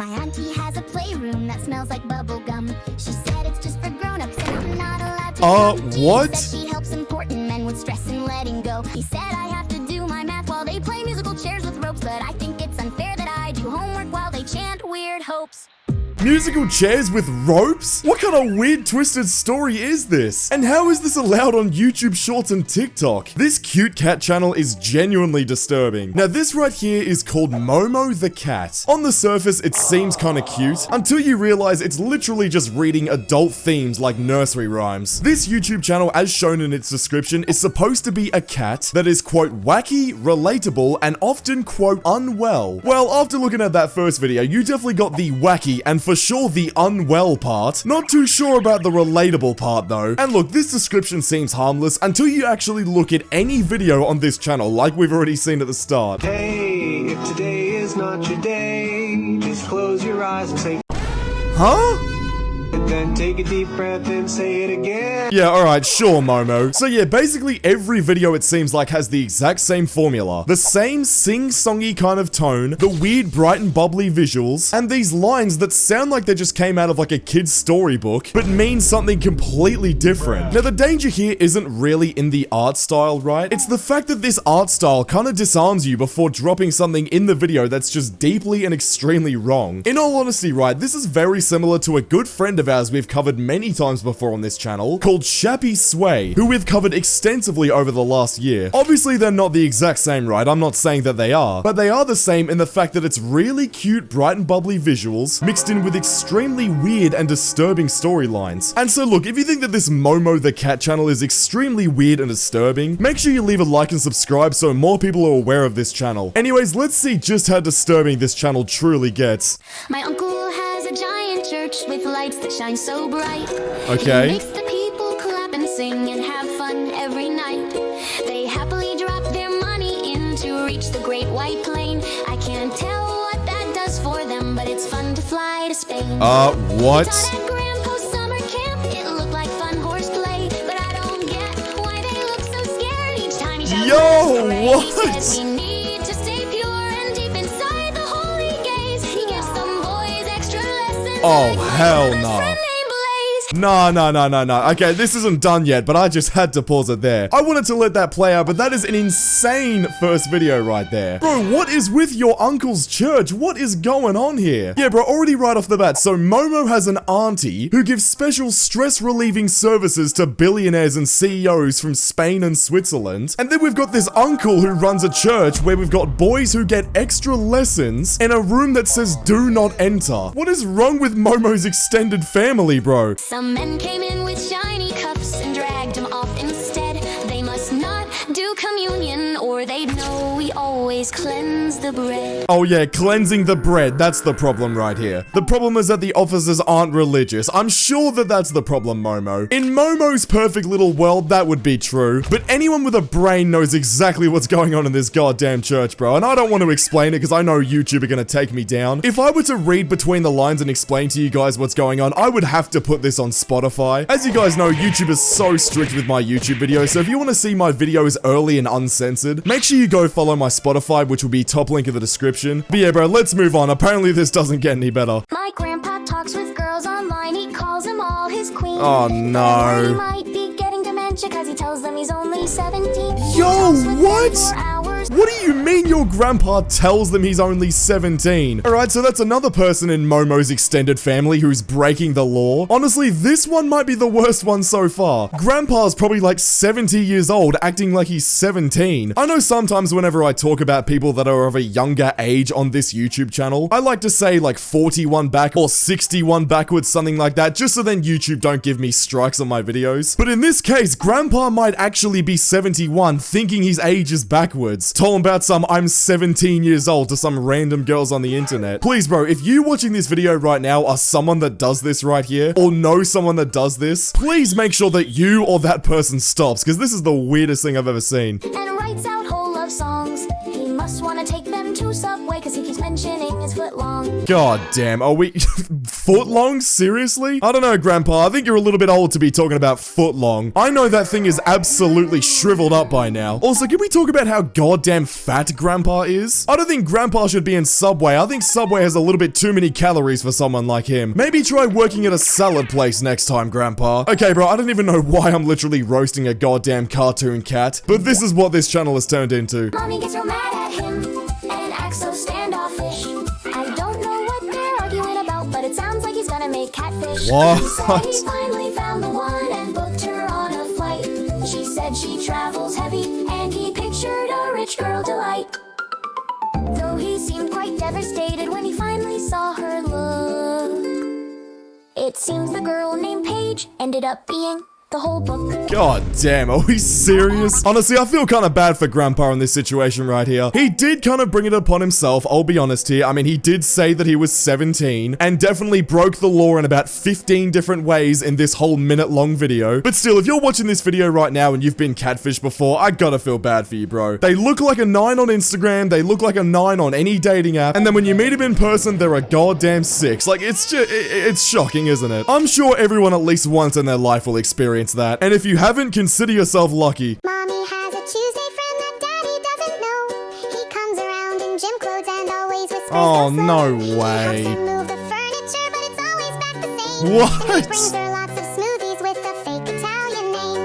My auntie has a playroom that smells like bubble gum. She said it's just for grown-ups and I'm not allowed to come. What? Said she helps important men with stress and letting go. He said I have to do my math while they play musical chairs with ropes, but I think it's unfair that I do homework while they chant weird hopes. Musical chairs with ropes? What kind of weird twisted story is this? And how is this allowed on YouTube Shorts and TikTok? This cute cat channel is genuinely disturbing. Now this right here is called Momo the cat. On the surface it seems kinda cute, until you realize it's literally just reading adult themes like nursery rhymes. This YouTube channel, as shown in its description, is supposed to be a cat that is quote wacky, relatable, and often quote unwell. Well, after looking at that first video, you definitely got the wacky and for sure the unwell part. Not too sure about the relatable part though. And look, this description seems harmless until you actually look at any video on this channel like we've already seen at the start. Hey, if today is not your day, just close your eyes and say, huh? then take a deep breath and say it again. Yeah, alright, sure, Momo. So yeah, basically every video it seems like has the exact same formula. The same sing-songy kind of tone, the weird bright and bubbly visuals, and these lines that sound like they just came out of like a kid's storybook, but mean something completely different. Now the danger here isn't really in the art style, right? It's the fact that this art style kind of disarms you before dropping something in the video that's just deeply and extremely wrong. In all honesty, right, this is very similar to a good friend of ours we've covered many times before on this channel, called Shappy Sway, who we've covered extensively over the last year. Obviously they're not the exact same, right? I'm not saying that they are, but they are the same in the fact that it's really cute, bright and bubbly visuals, mixed in with extremely weird and disturbing storylines. And so look, if you think that this Momo the cat channel is extremely weird and disturbing, make sure you leave a like and subscribe so more people are aware of this channel. Anyways, let's see just how disturbing this channel truly gets. My uncle has a giant church with lights that shine so bright. Okay. It makes the people clap and sing and have fun every night. They happily drop their money in to reach the great white plane. I can't tell what that does for them, but it's fun to fly to Spain. What? At Grandpa's summer camp, it looked like fun horseplay, but I don't get why they look so scared each time he shouts. Yo, He what? says we need to stay pure and deep inside the holy gaze. He gives some boys extra lessons. Oh, hell Best no. friend named Blaze. No. Okay, this isn't done yet, but I just had to pause it there. I wanted to let that play out, but that is an insane first video right there. Bro, what is with your uncle's church? What is going on here? Yeah, bro, already right off the bat, so Momo has an auntie who gives special stress-relieving services to billionaires and CEOs from Spain and Switzerland. And then we've got this uncle who runs a church where we've got boys who get extra lessons in a room that says do not enter. What is wrong with Momo's extended family, bro? Some men came in with shiny cups and dragged him off instead. They must not do communion or they'd know we always cleanse the bread. Oh yeah, cleansing the bread, that's the problem right here. The problem is that the officers aren't religious. I'm sure that that's the problem, Momo. In Momo's perfect little world, that would be true. But anyone with a brain knows exactly what's going on in this goddamn church, bro. And I don't want to explain it because I know YouTube are gonna take me down. If I were to read between the lines and explain to you guys what's going on, I would have to put this on Spotify. As you guys know, YouTube is so strict with my YouTube videos, so if you want to see my videos early and uncensored, make sure you go follow my Spotify, which will be top link in the description. But yeah, bro, let's move on. Apparently this doesn't get any better. My grandpa talks with girls online. He calls them all his queens. Oh no. He might be getting dementia because he tells them he's only 17. Yo, what? Hours. What do you mean your grandpa tells them he's only 17? Alright, so that's another person in Momo's extended family who's breaking the law. Honestly, this one might be the worst one so far. Grandpa's probably like 70 years old, acting like he's 17. I know sometimes whenever I talk about people that are of a younger age on this YouTube channel, I like to say like 41 back or 61 backwards, something like that, just so then YouTube don't give me strikes on my videos. But in this case, Grandpa might actually be 71, thinking his age is backwards. Told him about some I'm 17 years old to some random girls on the internet. Please, bro, if you watching this video right now are someone that does this right here, or know someone that does this, please make sure that you or that person stops, because this is the weirdest thing I've ever seen. And writes out whole love songs. He must want to take them him to Subway cause he keeps mentioning his foot long. God damn, are we foot long? Seriously? I don't know, Grandpa. I think you're a little bit old to be talking about foot long. I know that thing is absolutely shriveled up by now. Also, can we talk about how goddamn fat Grandpa is? I don't think Grandpa should be in Subway. I think Subway has a little bit too many calories for someone like him. Maybe try working at a salad place next time, Grandpa. Okay, bro, I don't even know why I'm literally roasting a goddamn cartoon cat, but this is what this channel has turned into. Mommy gets real mad at him and acts so standoffish. I don't know what they're arguing about, but it sounds like he's gonna make catfish. What? He said he finally found the one and booked her on a flight. She said she travels heavy and he pictured a rich girl delight. Though he seemed quite devastated when he finally saw her look. It seems the girl named Paige ended up being the whole book. God damn, are we serious? Honestly, I feel kind of bad for Grandpa in this situation right here. He did kind of bring it upon himself, I'll be honest here. I mean, he did say that he was 17 and definitely broke the law in about 15 different ways in this whole minute-long video. But still, if you're watching this video right now and you've been catfished before, I gotta feel bad for you, bro. They look like a 9 on Instagram, they look like a 9 on any dating app, and then when you meet him in person, they're a goddamn 6. Like, it's just, it's shocking, isn't it? I'm sure everyone at least once in their life will experience that, and if you haven't, consider yourself lucky. Mommy has a Tuesday friend that Daddy doesn't know. He comes around in gym clothes and always whispers. Oh, "Go no slow." He way. helps her move the furniture, but it's always back the same. What? And he brings her lots of smoothies with a fake Italian name.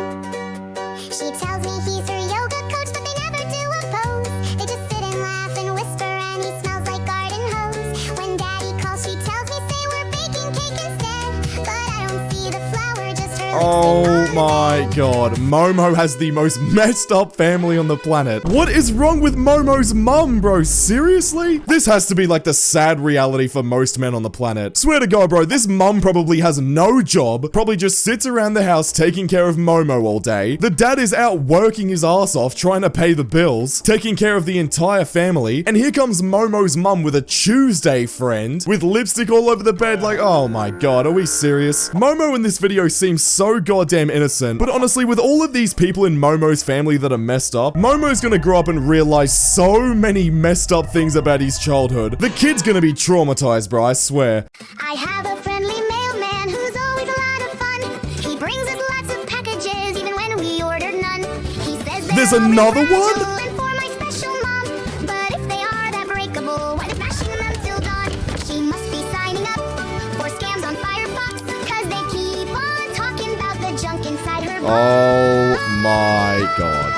She tells me he's her yoga coach, but they never do a pose. They just sit and laugh and whisper, and he smells like garden hose. When Daddy calls, she tells me, say we're baking cake instead. But I don't see the flour, just her Oh lipstick on my the bed. god, Momo has the most messed up family on the planet. What is wrong with Momo's mum, bro? Seriously? This has to be like the sad reality for most men on the planet. Swear to God, bro, this mum probably has no job, probably just sits around the house taking care of Momo all day. The dad is out working his ass off trying to pay the bills, taking care of the entire family, and here comes Momo's mum with a Tuesday friend with lipstick all over the bed. Like, oh my god, are we serious? Momo in this video seems so goddamn innocent, but honestly, with all of these people in Momo's family that are messed up, Momo's gonna grow up and realize so many messed up things about his childhood. The kid's gonna be traumatized, bro, I swear. I have a friendly mailman who's always a lot of fun. He brings us lots of packages even when we order none. He says There's they're all another fragile one? and for my special mom. But if they are that breakable, why they're bashing them till dawn? She must be signing up for scams on Firefox, cause they keep on talking about the junk inside her box. Oh my god.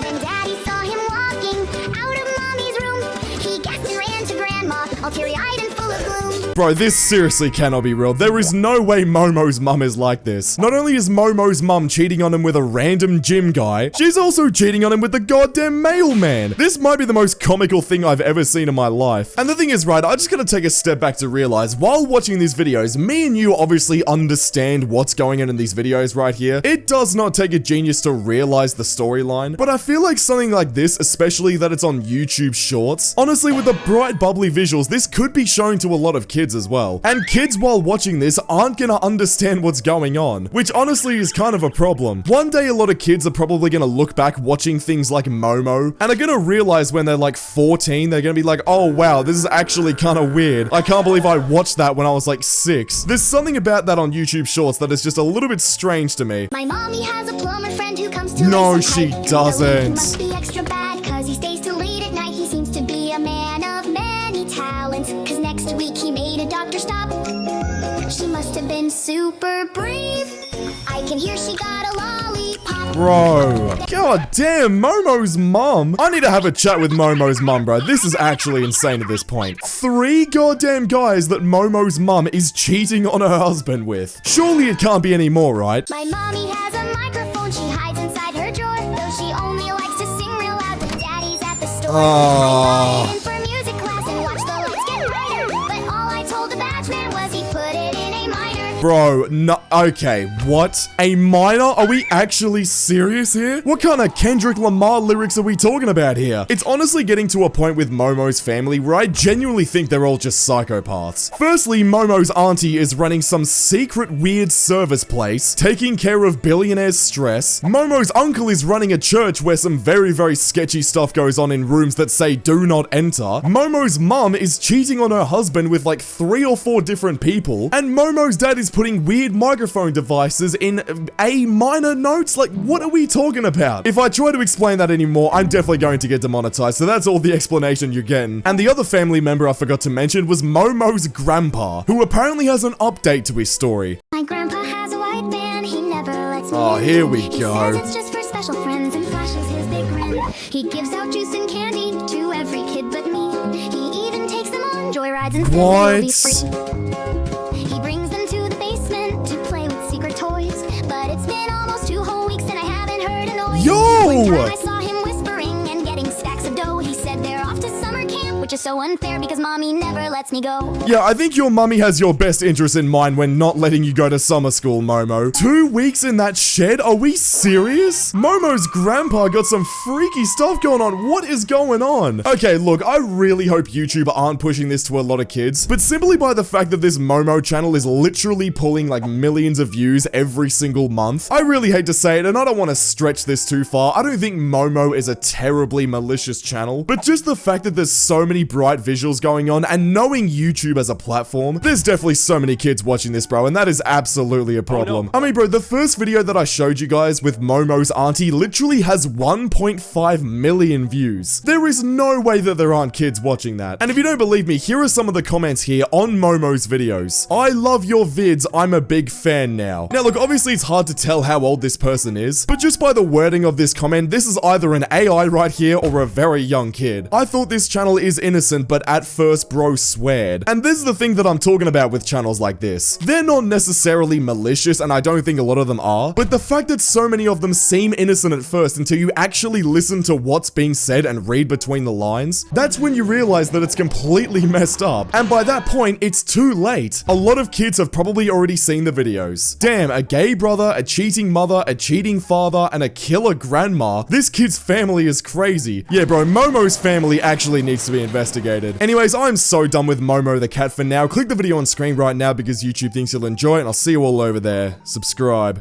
Then Daddy saw him walking out of Mommy's room. He gasped and ran to Grandma, all teary-eyed and full of gloom. Bro, this seriously cannot be real. There is no way Momo's mum is like this. Not only is Momo's mum cheating on him with a random gym guy, she's also cheating on him with the goddamn mailman. This might be the most comical thing I've ever seen in my life. And the thing is, right, I just gotta take a step back to realize, while watching these videos, me and you obviously understand what's going on in these videos right here. It does not take a genius to realize the storyline, but I feel like something like this, especially that it's on YouTube Shorts, honestly, with the bright, bubbly visuals, this could be shown to a lot of kids as well. And kids, while watching this, aren't gonna understand what's going on, which honestly is kind of a problem. One day, a lot of kids are probably gonna look back watching things like Momo, and are gonna realize when they're like 14, they're gonna be like, oh wow, this is actually kind of weird. I can't believe I watched that when I was like 6. There's something about that on YouTube Shorts that is just a little bit strange to me. My mommy has a plumber friend who comes to No, listen she tight. doesn't. He must be extra bad cause he stays till late at night. He seems to be a man of many talents, cause next week he made a doctor stop. She must have been super brave. I can hear she got a lollipop. Bro. God damn, Momo's mum. I need to have a chat with Momo's mum, bro. This is actually insane at this point. 3 goddamn guys that Momo's mum is cheating on her husband with. Surely it can't be any more, right? My mommy has a microphone she hides inside her drawer, though she only likes to sing real loud when Daddy's at the store. Oh. I brought it in for music class and watched the lights get brighter, but all I told the batchman was he put it in A minor. Bro, no, okay, what? A minor? Are we actually serious here? What kind of Kendrick Lamar lyrics are we talking about here? It's honestly getting to a point with Momo's family where I genuinely think they're all just psychopaths. Firstly, Momo's auntie is running some secret weird service place, taking care of billionaires' stress. Momo's uncle is running a church where some very, very sketchy stuff goes on in rooms that say do not enter. Momo's mum is cheating on her husband with like 3 or 4 different people, and Momo's dad is putting weird microphone devices in A minor notes. Like, what are we talking about? If I try to explain that anymore, I'm definitely going to get demonetized, so that's all the explanation you're getting. And the other family member I forgot to mention was Momo's grandpa, who apparently has an update to his story. My grandpa has a white van, he never lets me Oh, in. here we He go. says it's just for special friends and flashes his big grin. He gives out juice and candy to every kid but me. He even takes them on joyrides and says they'll be free. He brings them to the basement to play with secret toys. But it's been almost 2 whole weeks and I haven't heard a noise. Yo! One time I saw him whispering and getting stacks of dough. He said they're off to summer camp, which is so unfair because mommy never lets me go. Yeah, I think your mummy has your best interests in mind when not letting you go to summer school, Momo. 2 weeks in that shed? Are we serious? Momo's grandpa got some freaky stuff going on. What is going on? Okay, look, I really hope YouTube aren't pushing this to a lot of kids, but simply by the fact that this Momo channel is literally pulling like millions of views every single month, I really hate to say it, and I don't want to stretch this too far. I don't think Momo is a terribly malicious channel, but just the fact that there's so many bright visuals going on, and knowing YouTube as a platform, there's definitely so many kids watching this, bro, and that is absolutely a problem. I mean, bro, the first video that I showed you guys with Momo's auntie literally has 1.5 million views. There is no way that there aren't kids watching that. And if you don't believe me, here are some of the comments here on Momo's videos. I love your vids, I'm a big fan now. Now look, obviously it's hard to tell how old this person is, but just by the wording of this comment, this is either an AI right here or a very young kid. I thought this channel is innocent, but at first bro sweared. And this is the thing that I'm talking about with channels like this. They're not necessarily malicious, and I don't think a lot of them are, but the fact that so many of them seem innocent at first until you actually listen to what's being said and read between the lines, that's when you realize that it's completely messed up. And by that point, it's too late. A lot of kids have probably already seen the videos. Damn, a gay brother, a cheating mother, a cheating father, and a killer grandma. This kid's family is crazy. Yeah, bro, Momo's family actually needs to be investigated. Anyways, I'm so done with Momo the cat for now. Click the video on screen right now because YouTube thinks you'll enjoy it, and I'll see you all over there. Subscribe.